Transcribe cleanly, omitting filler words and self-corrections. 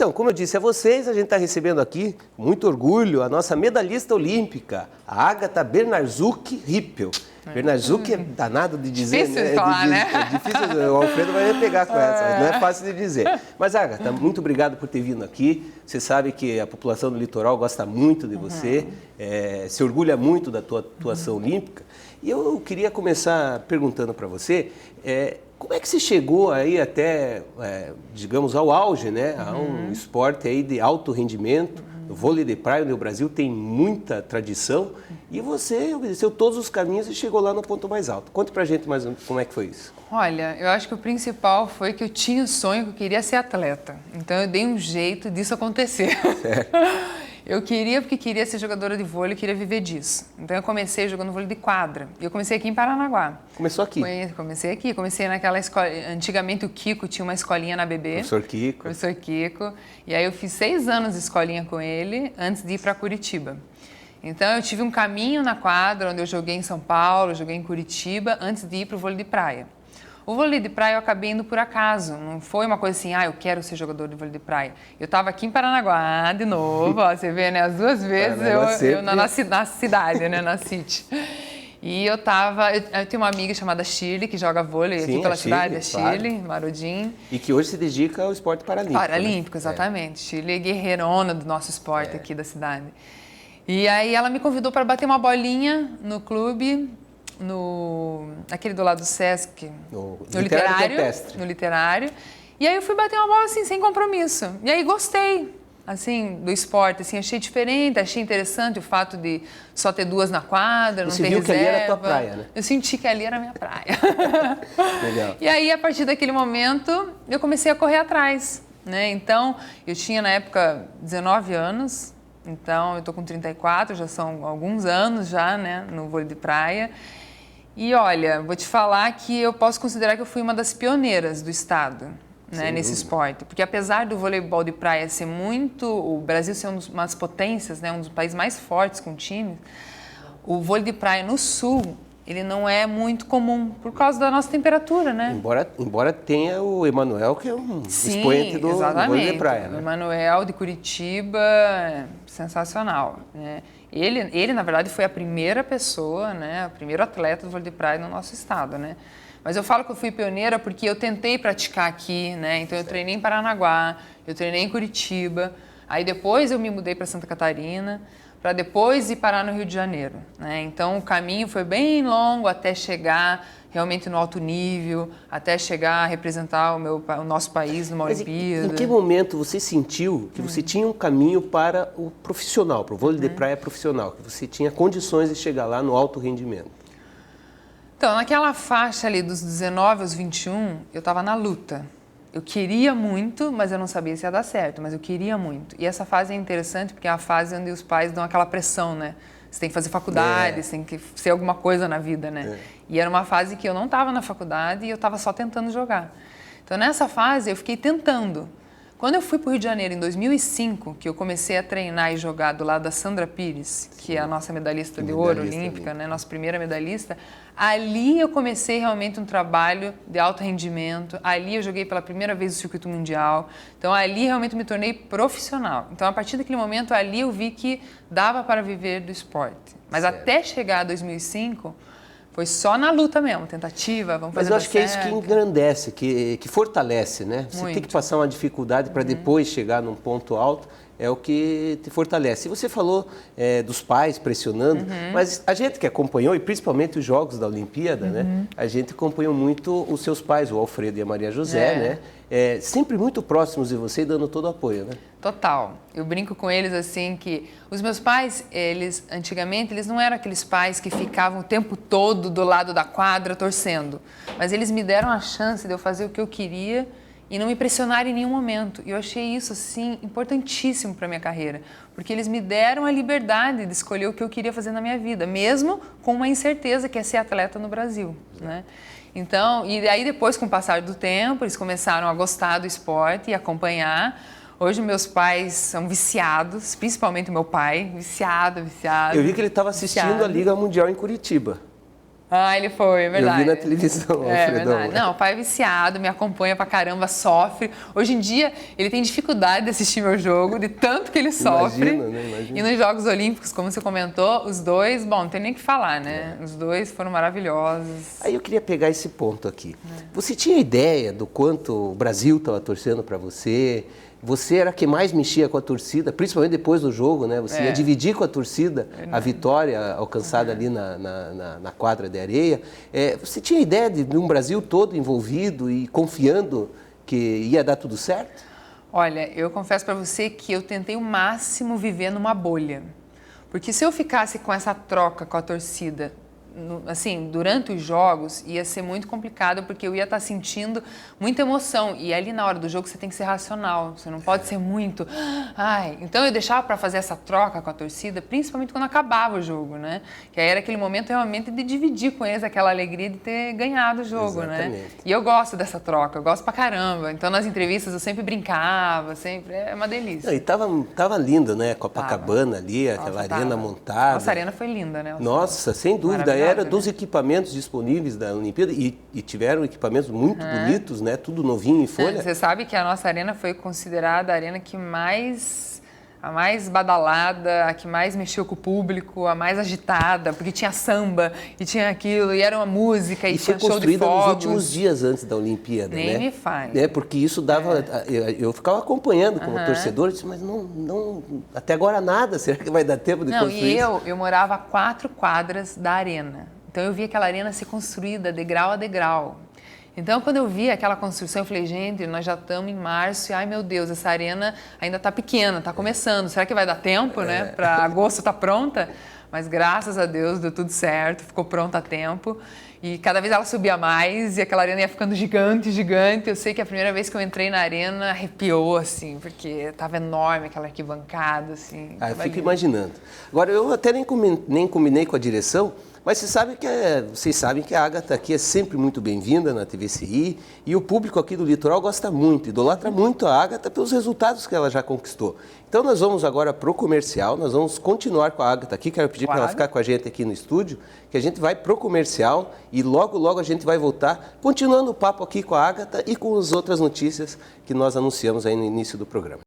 Então, como eu disse a vocês, a gente está recebendo aqui, com muito orgulho, a nossa medalhista olímpica, a Agatha Bernardzuk Rippel. Bernardzuk é danado de dizer, difícil de falar, né? É difícil, o Alfredo vai me pegar com essa, mas não é fácil de dizer. Mas, Agatha, muito obrigado por ter vindo aqui. Você sabe que a população do litoral gosta muito de você, se orgulha muito da tua atuação olímpica. E eu queria começar perguntando para você, como é que você chegou aí até, digamos, ao auge, né? A um esporte aí de alto rendimento, o vôlei de praia, onde o Brasil tem muita tradição, e você obedeceu todos os caminhos e chegou lá no ponto mais alto. Conta pra gente mais como é que foi isso. Olha, eu acho que o principal foi que eu tinha o sonho que eu queria ser atleta. Então eu dei um jeito disso acontecer. Certo. Eu queria porque queria ser jogadora de vôlei, queria viver disso. Então eu comecei jogando vôlei de quadra. E eu comecei aqui em Paranaguá. Começou aqui? Comecei aqui. Comecei naquela escola. Antigamente o Kiko tinha uma escolinha na BB. Professor Kiko. Professor Kiko. E aí eu fiz 6 anos de escolinha com ele antes de ir para Curitiba. Então eu tive um caminho na quadra, onde eu joguei em São Paulo, joguei em Curitiba, antes de ir para o vôlei de praia. O vôlei de praia eu acabei indo por acaso, não foi uma coisa assim, eu quero ser jogador de vôlei de praia. Eu estava aqui em Paranaguá, de novo, ó, você vê, né, as 2 vezes eu na cidade, né, na City. E eu tenho uma amiga chamada Shirley, que joga vôlei aqui pela cidade, a Shirley, claro. Marodin. E que hoje se dedica ao esporte paralímpico. Paralímpico, né? Exatamente. Shirley é guerreirona do nosso esporte aqui da cidade. E aí ela me convidou para bater uma bolinha no clube, aquele do lado do Sesc, no literário. E aí eu fui bater uma bola assim, sem compromisso. E aí gostei, assim, do esporte, assim, achei diferente, achei interessante o fato de só ter 2 na quadra, não ter reserva. Você viu que ali era a tua praia, né? Eu senti que ali era a minha praia. Legal. E aí, a partir daquele momento, eu comecei a correr atrás, né? Então, eu tinha na época 19 anos, então eu tô com 34, já são alguns anos já, né, no vôlei de praia. E olha, vou te falar que eu posso considerar que eu fui uma das pioneiras do estado, né, nesse esporte. Porque apesar do voleibol de praia ser o Brasil ser uma das potências, né, um dos países mais fortes com times, o vôlei de praia no sul, ele não é muito comum por causa da nossa temperatura, né? Embora tenha o Emanuel, que é um expoente do vôlei de praia, né? O Emanuel de Curitiba, sensacional, né? Ele, na verdade, foi a primeira pessoa, né, o primeiro atleta do vôlei de praia no nosso estado, né? Mas eu falo que eu fui pioneira porque eu tentei praticar aqui, né? Então eu treinei em Paranaguá, eu treinei em Curitiba, aí depois eu me mudei para Santa Catarina, para depois ir parar no Rio de Janeiro, né? Então o caminho foi bem longo até chegar realmente no alto nível, até chegar a representar o nosso país numa Olimpíada. Em que momento você sentiu que você tinha um caminho para o profissional, para o vôlei de praia profissional, que você tinha condições de chegar lá no alto rendimento? Então, naquela faixa ali dos 19 aos 21, eu estava na luta. Eu queria muito, mas eu não sabia se ia dar certo, mas eu queria muito. E essa fase é interessante porque é a fase onde os pais dão aquela pressão, né? Você tem que fazer faculdade, você tem que ser alguma coisa na vida, né? E era uma fase que eu não estava na faculdade e eu estava só tentando jogar. Então, nessa fase, eu fiquei tentando. Quando eu fui para o Rio de Janeiro, em 2005, que eu comecei a treinar e jogar do lado da Sandra Pires, que é a nossa medalhista de ouro olímpica, né? Nossa primeira medalhista, ali eu comecei realmente um trabalho de alto rendimento, ali eu joguei pela primeira vez o circuito mundial, então ali realmente me tornei profissional. Então, a partir daquele momento, ali eu vi que dava para viver do esporte. Mas até chegar a 2005... foi só na luta mesmo, tentativa, vamos fazer. Mas eu acho que é isso que engrandece, que fortalece, né? Você tem que passar uma dificuldade para depois chegar num ponto alto, é o que te fortalece. E você falou dos pais pressionando, mas a gente que acompanhou, e principalmente os Jogos da Olimpíada, né? A gente acompanhou muito os seus pais, o Alfredo e a Maria José, né? Sempre muito próximos de você e dando todo o apoio, né? Total. Eu brinco com eles assim que os meus pais, antigamente, eles não eram aqueles pais que ficavam o tempo todo do lado da quadra torcendo, mas eles me deram a chance de eu fazer o que eu queria e não me pressionar em nenhum momento. E eu achei isso, assim, importantíssimo para a minha carreira, porque eles me deram a liberdade de escolher o que eu queria fazer na minha vida, mesmo com uma incerteza que é ser atleta no Brasil, né? Então, e aí depois, com o passar do tempo, eles começaram a gostar do esporte e acompanhar. Hoje meus pais são viciados, principalmente o meu pai, viciado. Eu vi que ele estava assistindo a Liga Mundial em Curitiba. Ah, ele foi, é verdade. Eu vi na televisão, É Alfredão. verdade. Não, o pai é viciado, me acompanha pra caramba, sofre. Hoje em dia, ele tem dificuldade de assistir meu jogo, de tanto que ele sofre. Imagina, né? Imagina. E nos Jogos Olímpicos, como você comentou, os dois, bom, não tem nem o que falar, né? Os dois foram maravilhosos. Aí eu queria pegar esse ponto aqui. Você tinha ideia do quanto o Brasil estava torcendo para você? Você era quem mais mexia com a torcida, principalmente depois do jogo, né? Você ia dividir com a torcida a vitória alcançada ali na quadra de areia. Você tinha ideia de um Brasil todo envolvido e confiando que ia dar tudo certo? Olha, eu confesso para você que eu tentei o máximo viver numa bolha. Porque se eu ficasse com essa troca com a torcida, assim, durante os jogos, ia ser muito complicado, porque eu ia estar sentindo muita emoção. E ali na hora do jogo você tem que ser racional, você não pode ser muito... Ai, então eu deixava para fazer essa troca com a torcida, principalmente quando acabava o jogo, né? Que aí era aquele momento realmente de dividir com eles aquela alegria de ter ganhado o jogo, né? E eu gosto dessa troca, eu gosto pra caramba. Então nas entrevistas eu sempre brincava, sempre... É uma delícia. Não, e tava lindo, né? Copacabana ali, aquela arena montada. Nossa, a arena foi linda, né? Nossa, sem dúvida. Era dos equipamentos disponíveis da Olimpíada e tiveram equipamentos muito bonitos, né? Tudo novinho em folha. Você sabe que a nossa arena foi considerada a arena a mais badalada, a que mais mexeu com o público, a mais agitada, porque tinha samba e tinha aquilo, e era uma música, e tinha show de fogos. E foi construída nos últimos dias antes da Olimpíada, Nem né? me faz. Porque isso dava... Eu ficava acompanhando como torcedor, disse, mas não, até agora nada, será que vai dar tempo de construir isso? Eu morava a 4 quadras da arena. Então eu via aquela arena ser construída degrau a degrau. Então, quando eu vi aquela construção, eu falei, gente, nós já estamos em março e, ai meu Deus, essa arena ainda está pequena, está começando. Será que vai dar tempo, né? Para agosto estar pronta? Mas graças a Deus deu tudo certo, ficou pronta a tempo. E cada vez ela subia mais e aquela arena ia ficando gigante, gigante. Eu sei que a primeira vez que eu entrei na arena arrepiou, assim, porque estava enorme aquela arquibancada, assim. Eu fico imaginando. Agora, eu até nem combinei com a direção, mas vocês sabem que a Agatha aqui é sempre muito bem-vinda na TVCI e o público aqui do Litoral gosta muito, idolatra muito a Agatha pelos resultados que ela já conquistou. Então nós vamos agora para o comercial, nós vamos continuar com a Agatha aqui, quero pedir para ela ficar com a gente aqui no estúdio, que a gente vai para o comercial e logo a gente vai voltar, continuando o papo aqui com a Agatha e com as outras notícias que nós anunciamos aí no início do programa.